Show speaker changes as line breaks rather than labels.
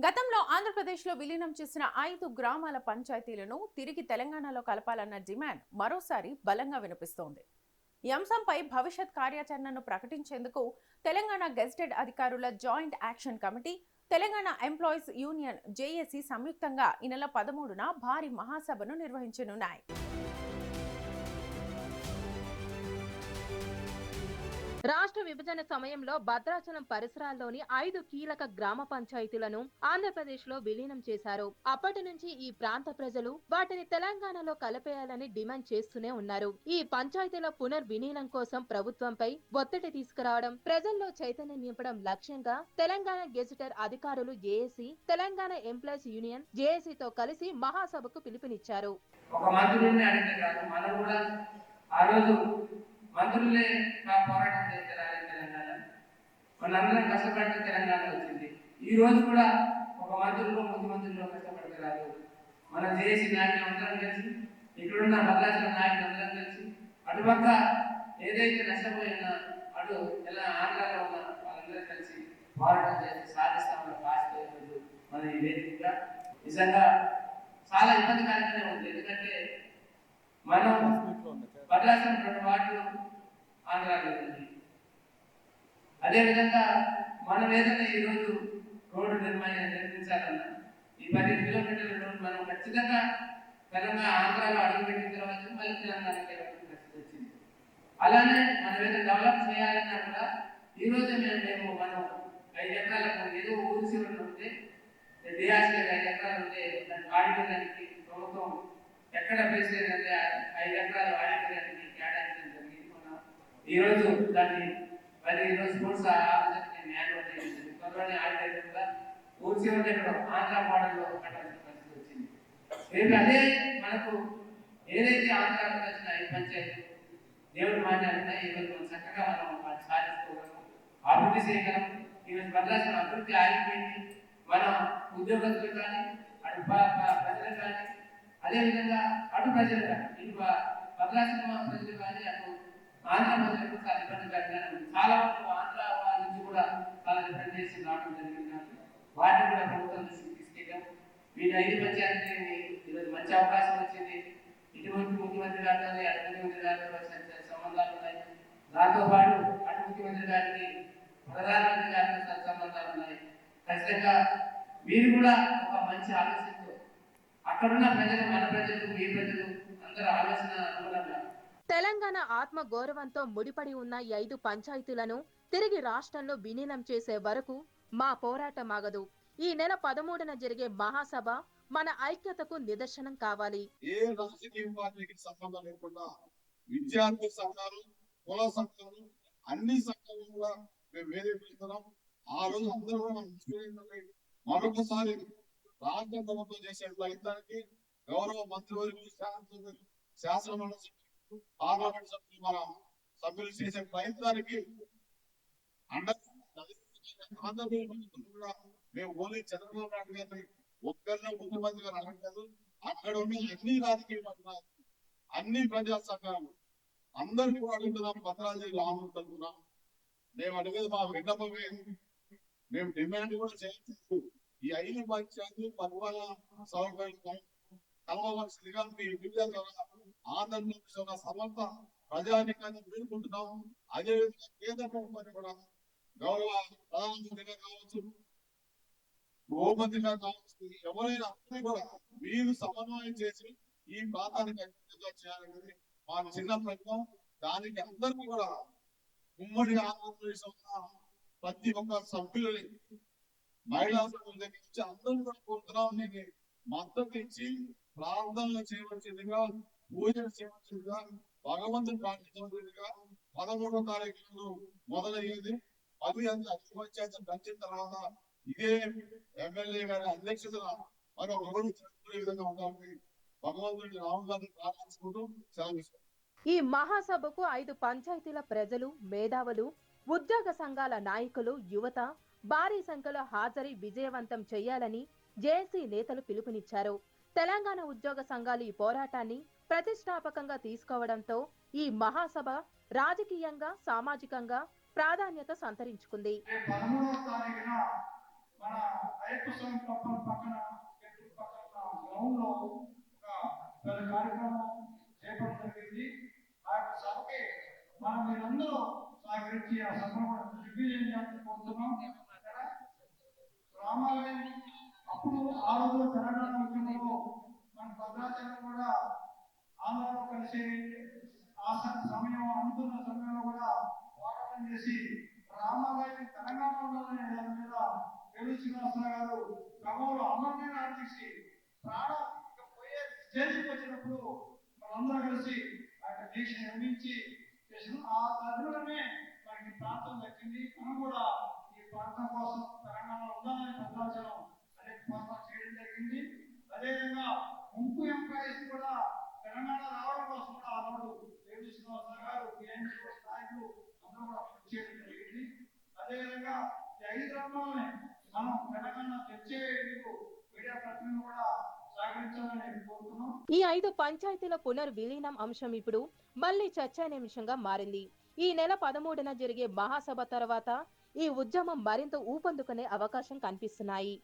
గతంలో ఆంధ్రప్రదేశ్లో విలీనం చేసిన 5 గ్రామాల పంచాయతీలను తిరిగి తెలంగాణలో కలపాలన్న డిమాండ్ మరోసారి బలంగా వినిపిస్తోంది. ఈ అంశంపై భవిష్యత్ కార్యాచరణను ప్రకటించేందుకు తెలంగాణ గెజిటెడ్ అధికారుల joint action committee, Telangana employees union JAC సంయుక్తంగా ఈ నెల 13న భారీ మహాసభను నిర్వహించనున్నాయి.
రాష్ట్ర విభజన సమయంలో భద్రాచలం పరిసరాల్లోని 5 కీలక గ్రామ పంచాయతీలను ఆంధ్రప్రదేశ్ లో విలీనం చేశారు. అప్పటి నుంచి ఈ ప్రాంత ప్రజలు వాటిని తెలంగాణలో కలిపేయాలని డిమాండ్ చేస్తూనే ఉన్నారు. ఈ పంచాయతీల పునర్విలీనం కోసం ప్రభుత్వంపై ఒత్తిడి తీసుకురావడం, ప్రజల్లో చైతన్యం నింపడం లక్ష్యంగా తెలంగాణ గెజిటర్ అధికారులు జేఏసీ, తెలంగాణ ఎంప్లాయీస్ యూనియన్ జేఏసీతో కలిసి మహాసభకు పిలుపునిచ్చారు.
మంత్రులే పోరాటం చేస్తే రాలేదు తెలంగాణ. మనందరం కష్టపడితే తెలంగాణ వచ్చింది. ఈ రోజు కూడా ఒక మంత్రులు ముఖ్యమంత్రులు కష్టపడితే రాదు. మన జేఏసీ నాయకులు అందరం కలిసి, ఇక్కడున్న భద్రాచలం నాయకులు అందరం కలిసి, అటుపక్క ఏదైతే నష్టపోయిన అటు ఎలా ఆంధ్రాలో ఉన్న వాళ్ళందరూ కలిసి పోరాటం చేసి సాధిస్తామన్న భాషతో మన ఈ వేదికగా నిజంగా చాలా ఇబ్బందికరంగానే ఉంది. ఎందుకంటే మనం భద్రాచలం 2 వార్డులు ఆంధ్రాలో ఉంది. అదేవిధంగా మనం ఏదైనా ఈరోజు రోడ్డు నిర్మించాలన్నా ఈ 15 కిలోమీటర్ల రోడ్డు మనం ఖచ్చితంగా తెలంగాణ ఆంధ్రాలో అడుగుపెట్టిన తర్వాత మళ్ళీ తెలంగాణకి పరిస్థితి వచ్చింది. అలానే మనం ఏదైనా డెవలప్ చేయాలన్నా కూడా ఈరోజే మనం 5 ఎకరాలకు ఏదో ఊరి చివరిలో ఉంటే డిఆర్సీ 5 ఎకరాలు ఉంటే దాన్ని ఆడిపోయడానికి ప్రభుత్వం ఎక్కడ ప్లేస్ లేదంటే 5 ఎకరాలు ఆడిపోయడానికి కేటాయించడం జరిగింది. మనం ఈరోజు దాన్ని మరి ఈరోజు స్పోర్ట్స్ ఆఫీసర్కి న్యాయం చేసింది. త్వరలోనే ఆడిపోయి కూడా ఊరి చివరి ఆంధ్ర మోడల్లో కట్టాల్సిన పరిస్థితి వచ్చింది. రేపు అదే మనకు ఏదైతే ఆంధ్రాలో వచ్చిన 5 పంచాయతీలు దేవుడి మాన్యాలున్నా ఈరోజు మనం చక్కగా మనం సాధించుకోగలం, అభివృద్ధి చేయగలం. ఈరోజు భద్రాచలం అభివృద్ధి ఆగిపోయింది. మన ఉద్యోగస్తులు కానీ అటు ప్రజలు కానీ అదేవిధంగా అటు ప్రజలు కానీ ఇటు భద్రాచలం ప్రజలు కానీ అటు ఆంధ్ర ప్రజలకు చాలా ఇబ్బందికరంగా ఉంది. చాలా వరకు ఆంధ్ర వాళ్ళ నుంచి కూడా చాలా డిఫరెంట్ చేసి రావడం జరిగింది. వాటిని కూడా ప్రభుత్వం దృష్టికి తీసుకెళ్ళాం. వీటి 5 పంచాయతీని ఈరోజు మంచి అవకాశం వచ్చింది. ఇటువంటి ముఖ్యమంత్రి గారితో అటు ముఖ్యమంత్రి గారితో సంబంధాలు ఉన్నాయి. దాంతో పాటు అటు ముఖ్యమంత్రి గారికి ప్రధానమంత్రి గారితో సంబంధాలు ఉన్నాయి. ఖచ్చితంగా మీరు కూడా ఒక మంచి ఆలోచనతో అక్కడున్న ప్రజలు, మన ప్రజలు, మీ ప్రజలు అందరూ ఆలోచన అనుగుణంగా
తెలంగాణ ఆత్మ గౌరవంతో ముడిపడి ఉన్న ఈ 5 పంచాయతీలను తిరిగి రాష్ట్రంలో విలీనం చేసే వరకు మా పోరాటం ఆగదు. ఈ నెల 13న జరిగే మహాసభ మన ఐక్యతకు నిదర్శనం కావాలి.
ఏ రాజకీయ పార్టీకి సంబంధం లేకుండా విద్యార్థి సంఘాలు, కుల సంఘాలు, అన్ని సంఘాలు కూడా మేము వేదికలుస్తున్నాం. ఆ రోజు అందరూ మరొకసారి రాష్ట్ర ప్రభుత్వం చేసే ప్రయత్నానికి గౌరవ మంత్రివర్యులు, శాసనమండలి, పార్లమెంట్ సభ్యులు, మన సభ్యులు చేసే ప్రయత్నానికి మేము ఓన్లీ చంద్రబాబు నాయుడు గారిని ఒక్కరినే ముఖ్యమంత్రి గారు అనట్లేదు. అక్కడ ఉన్న అన్ని రాజకీయ పక్షాలు, అన్ని ప్రజా సంఘాలు అందరికీ కూడా అడుగుతున్నాం. భద్రాద్రి రాములు తరఫున మేము అడిగేది మా విన్నపమే. మేము డిమాండ్ కూడా చేయలేదు. ఈ 5 పంచాయతీలు పరిపాలన సౌకర్యం కలవలసిందిగా మీ మీడియా ద్వారా ఆంధ్రప్రదేశ్ ఉన్న సమర్థ ప్రజానికాన్ని వేడుకుంటున్నాం. అదేవిధంగా కేంద్ర ప్రభుత్వాన్ని కూడా గౌరవ ప్రధానమంత్రిగా కావచ్చు, హోంమంత్రిగా కావచ్చు, ఎవరైనా అందరినీ కూడా మీరు సమన్వయం చేసి ఈ ప్రాంతానికి అభివృద్ధిగా చేయాలనేది మా చిన్న ప్రయత్నం. దానికి అందరికీ కూడా ఉమ్మడి ఆంధ్రప్రదేశ్ ఉన్న ప్రతి ఒక్క సభ్యులని, మహిళా సభ్యుల దగ్గర నుంచి అందరూ కూడా కోరుతున్నాం. మద్దతు ఇచ్చి ప్రార్థనలు చేయవలసిందిగా, పూజలు చేయవలసిందిగా, భగవంతుని ప్రార్థించవలసిందిగా 13వ తారీఖు మొదలయ్యేది. 10 పంచాయతీలు గడిచిన తర్వాత ఇదే ఎమ్మెల్యే గారి అధ్యక్షతన మరొక రోజు జరుపుకునే విధంగా ఉండాలని భగవంతుని రాహుల్ గారిని ప్రార్థించుకుంటూ సెలవు.
ఈ మహాసభకు 5 పంచాయతీల ప్రజలు, మేధావులు, ఉద్యోగ సంఘాల నాయకులు, యువత భారీ సంఖ్యలో హాజరై విజయవంతం చేయాలని జేఏసీ నేతలు పిలుపునిచ్చారు. తెలంగాణ ఉద్యోగ సంఘాలు ఈ పోరాటాన్ని ప్రతిష్టాపకంగా తీసుకోవడంతో ఈ మహాసభ రాజకీయంగా, సామాజికంగా ప్రాధాన్యత సంతరించుకుంది.
13వ తారీఖున మన పుస్తకం పక్కన గ్రౌండ్ లో ఒక పెద్ద కార్యక్రమం చేపట్టడం జరిగింది. ఆ యొక్క సభకి మనం మీరందరూ సహకరించి ఆ సభను కూడా దిగ్విజయం చేయాలని కోరుతున్నాం. రామాలయం అప్పుడు ఆ రోజు తెలంగాణ ఉద్యమంలో మన భద్రాచలం కూడా ఆంధ్రలో కలిసి ఆ సమయం అనుకున్న సమయంలో కూడా పోరాటం చేసి రామాలయం తెలంగాణలోనే దాని మీద వేలు శ్రీనివాసరావు గారు క్రమంలో అమరణ ఆర్టీసీ ప్రాణం ఇక పోయే స్టేజ్కి వచ్చినప్పుడు మనందరం కలిసి ఆ యొక్క దీక్ష నిర్మించి చేసిన ఆ తరుణమే మనకి ప్రాంతం దక్కింది. మనం కూడా ఈ ప్రాంతం కోసం తెలంగాణలో ఉండాలని భద్రాచలం అనేక పోరాటం చేయడం జరిగింది. అదేవిధంగా ముంపు ఎంప్లాయీస్ కూడా తెలంగాణ రావడం కోసం కూడా ఆనాడు వేలు శ్రీనివాసరావు గారు నాయకులు అందరూ కూడా చేయడం జరిగింది. అదేవిధంగా ఈ 5 గ్రామాలని మనం తెలంగాణ తెచ్చేందుకు మీడియా ప్రతినిధులు కూడా సహకరించాలని కోరుతున్నాం.
ఈ 5 పంచాయతీల పునర్విలీనం అంశం ఇప్పుడు మళ్లీ చర్చానీయాంశంగా మారింది. ఈ నెల 13న జరిగే మహాసభ తర్వాత ఈ ఉద్యమం మరింత ఊపందుకునే అవకాశం కనిపిస్తున్నాయి.